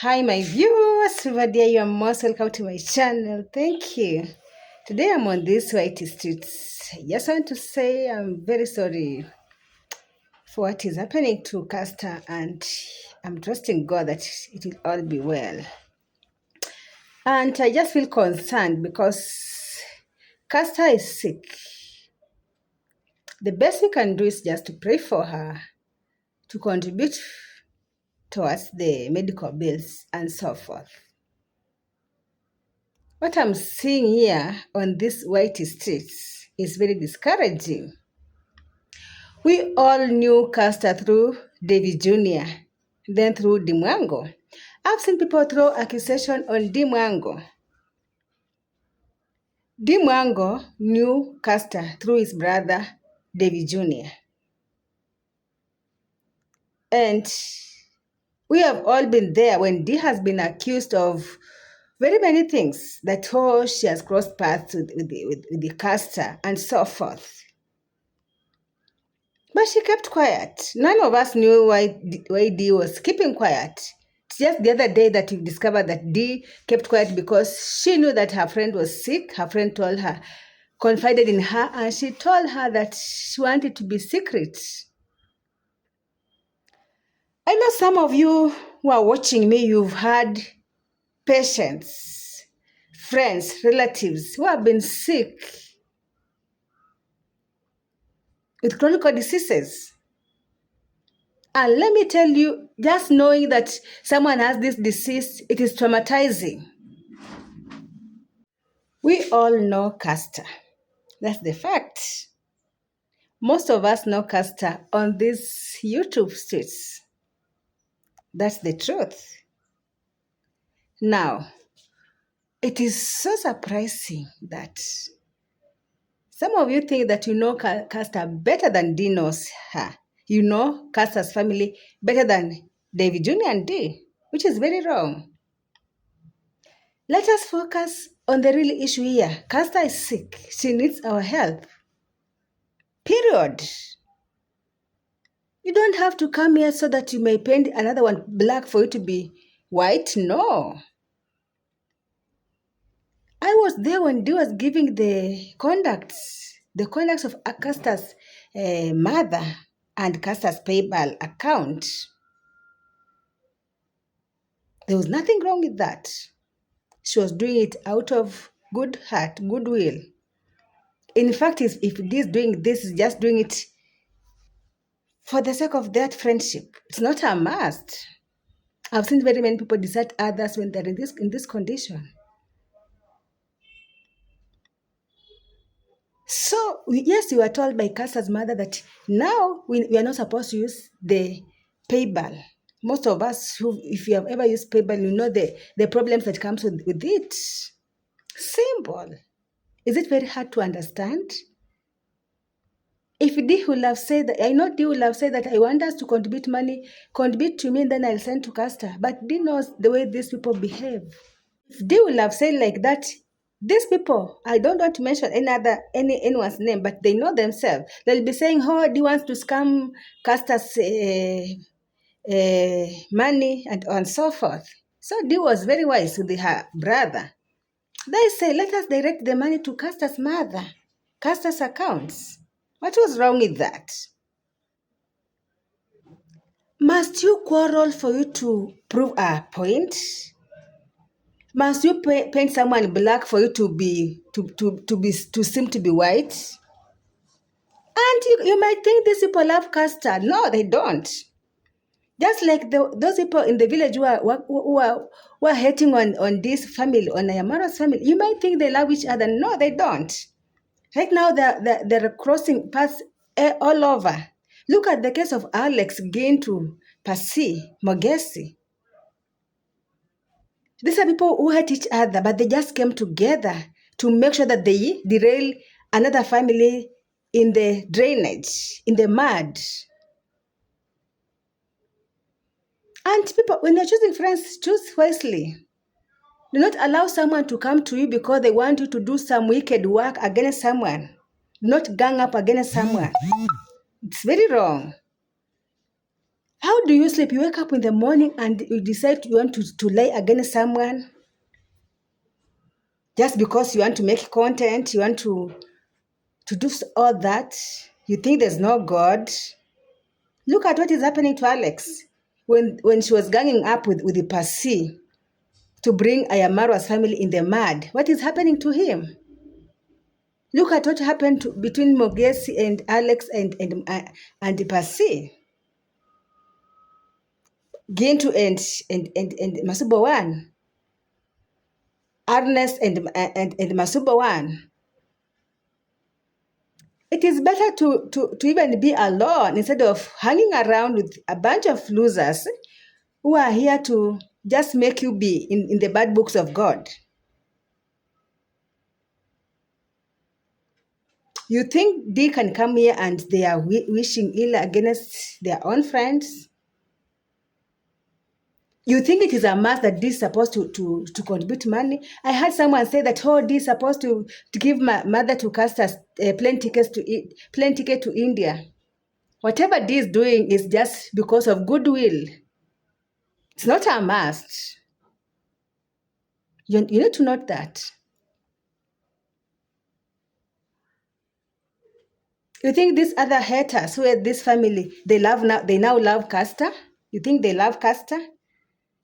Hi, my viewers. Over there, you are most welcome to my channel. Thank you. Today, I'm on these white streets. I just want to say I'm very sorry for what is happening to Castor, and I'm trusting God that it will all be well. And I just feel concerned because Castor is sick. The best we can do is just to pray for her, to contribute towards the medical bills and so forth. What I'm seeing here on these white streets is very discouraging. We all knew Castor through David Jr., then through Dimwango. I've seen people throw accusation on Dimwango. Dimwango knew Castor through his brother David Jr. And we have all been there when Dee has been accused of very many things, that she has crossed paths with the Castor and so forth. But she kept quiet. None of us knew why Dee was keeping quiet. It's just the other day that we discovered that Dee kept quiet because she knew that her friend was sick. Her friend told her, confided in her, and she told her that she wanted to be secret. I know some of you who are watching me, you've had patients, friends, relatives who have been sick with chronic diseases. And let me tell you, just knowing that someone has this disease, it is traumatizing. We all know Castor. That's the fact. Most of us know Castor on these YouTube streets. That's the truth. Now, it is so surprising that some of you think that you know Castor better than Dee knows her. You know Castor's family better than David Jr. and Dee, which is very wrong. Let us focus on the real issue here. Castor is sick. She needs our help. Period. You don't have to come here so that you may paint another one black for you to be white. No. I was there when Dee was giving the conducts of Castor's mother and Castor's PayPal account. There was nothing wrong with that. She was doing it out of good heart, goodwill. In fact, if Dee is doing this, is just doing it for the sake of that friendship. It's not a must. I've seen very many people desert others when they're in this condition. So, yes, you were told by Castor's mother that now we are not supposed to use the PayPal. Most of us, if you have ever used PayPal, you know the problems that comes with it. Simple. Is it very hard to understand? If Dee will have said that, I know Dee will have said that I want us to contribute money, contribute to me, and then I'll send to Castor. But Dee knows the way these people behave. If Dee will have said like that, these people, I don't want to mention anyone's name, but they know themselves. They'll be saying, oh, Dee wants to scam Castor's money and so forth. So Dee was very wise with her brother. They say, let us direct the money to Castor's mother, Castor's accounts. What was wrong with that? Must you quarrel for you to prove a point? Must you paint someone black for you to seem to be white? And you might think these people love Castor. No, they don't. Just like those people in the village who are hating on this family, on Ayamara's family, you might think they love each other. No, they don't. Right now, they're crossing paths all over. Look at the case of Alex going to Pasi, Mogesi. These are people who hate each other, but they just came together to make sure that they derail another family in the drainage, in the mud. And people, when you're choosing friends, choose wisely. Do not allow someone to come to you because they want you to do some wicked work against someone. Do not gang up against someone. It's very wrong. How do you sleep? You wake up in the morning and you decide you want to lie against someone just because you want to make content, you want to do all that. You think there's no God. Look at what is happening to Alex when she was ganging up with the Pasi to bring Ayamaro's family in the mud. What is happening to him? Look at what happened between Mogesi and Alex and the Pasi. Gintu and Masubawan. Ernest and Masubawan. It is better to even be alone instead of hanging around with a bunch of losers who are here to just make you be in the bad books of God. You think they can come here and they are wishing ill against their own friends? You think it is a must that this is supposed to contribute money? I heard someone say that, oh, this is supposed to give my mother to cast us plane ticket to India. Whatever this is doing is just because of goodwill. It's not a must. You need to note that. You think these other haters who are this family, they now love Castor? You think they love Castor?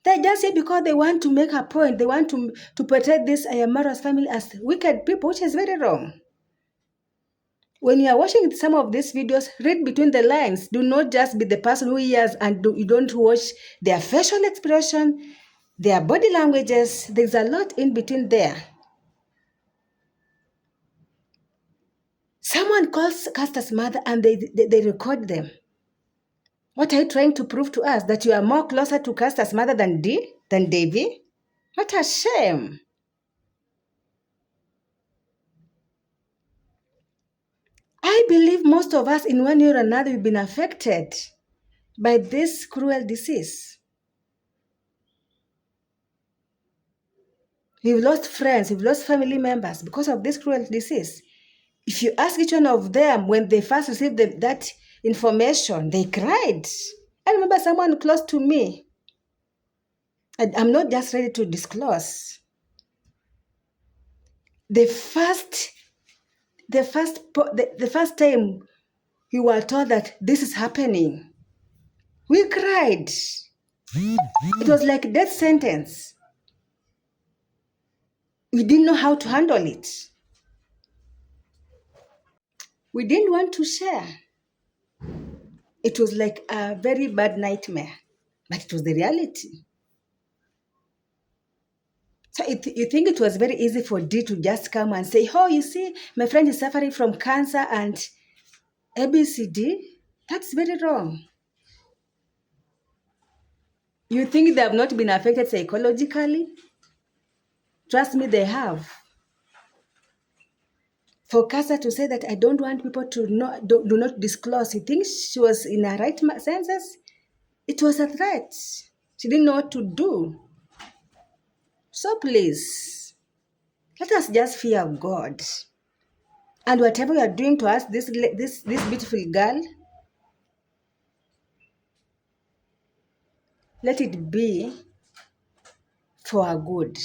They just say because they want to make a point, they want to portray this Ayamara's family as wicked people, which is very wrong. When you are watching some of these videos, read between the lines. Do not just be the person who hears and you don't watch their facial expression, their body languages. There's a lot in between there. Someone calls Castor's mother and they record them. What are you trying to prove to us? That you are more closer to Castor's mother than Davy? What a shame. I believe most of us in one way or another have been affected by this cruel disease. We've lost friends, we've lost family members because of this cruel disease. If you ask each one of them when they first received that information, they cried. I remember someone close to me. I'm not just ready to disclose. The first time we were told that this is happening, we cried. It was like a death sentence. We didn't know how to handle it. We didn't want to share. It was like a very bad nightmare, but it was the reality. So you think it was very easy for D to just come and say, oh, you see, my friend is suffering from cancer and ABCD? That's very wrong. You think they have not been affected psychologically? Trust me, they have. For Casa to say that I don't want people to know, do not disclose, you think she was in her right senses? It was a threat. She didn't know what to do. So please, let us just fear God. And whatever you are doing to us, this beautiful girl, let it be for her good.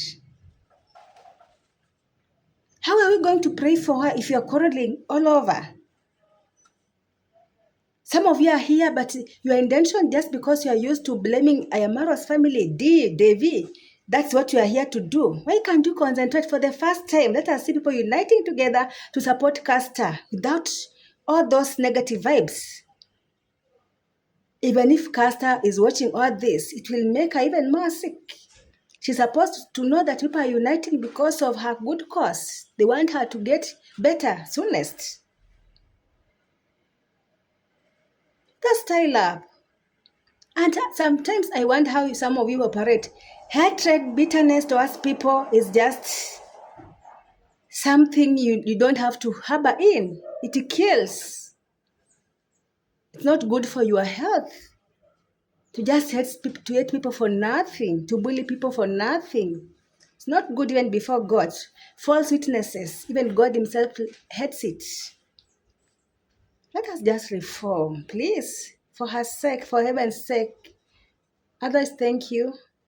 How are we going to pray for her if you are quarreling all over? Some of you are here, but your intention just because you are used to blaming Ayamaro's family, Davy, that's what you are here to do. Why can't you concentrate for the first time? Let us see people uniting together to support Castor without all those negative vibes. Even if Castor is watching all this, it will make her even more sick. She's supposed to know that people are uniting because of her good cause. They want her to get better soonest. Just style up. And sometimes I wonder how some of you operate. Hatred, bitterness towards people is just something you don't have to harbor in. It kills. It's not good for your health. To just hate people for nothing, to bully people for nothing. It's not good even before God. False witnesses, even God himself hates it. Let us just reform, please. For her sake, for heaven's sake. Others, thank you.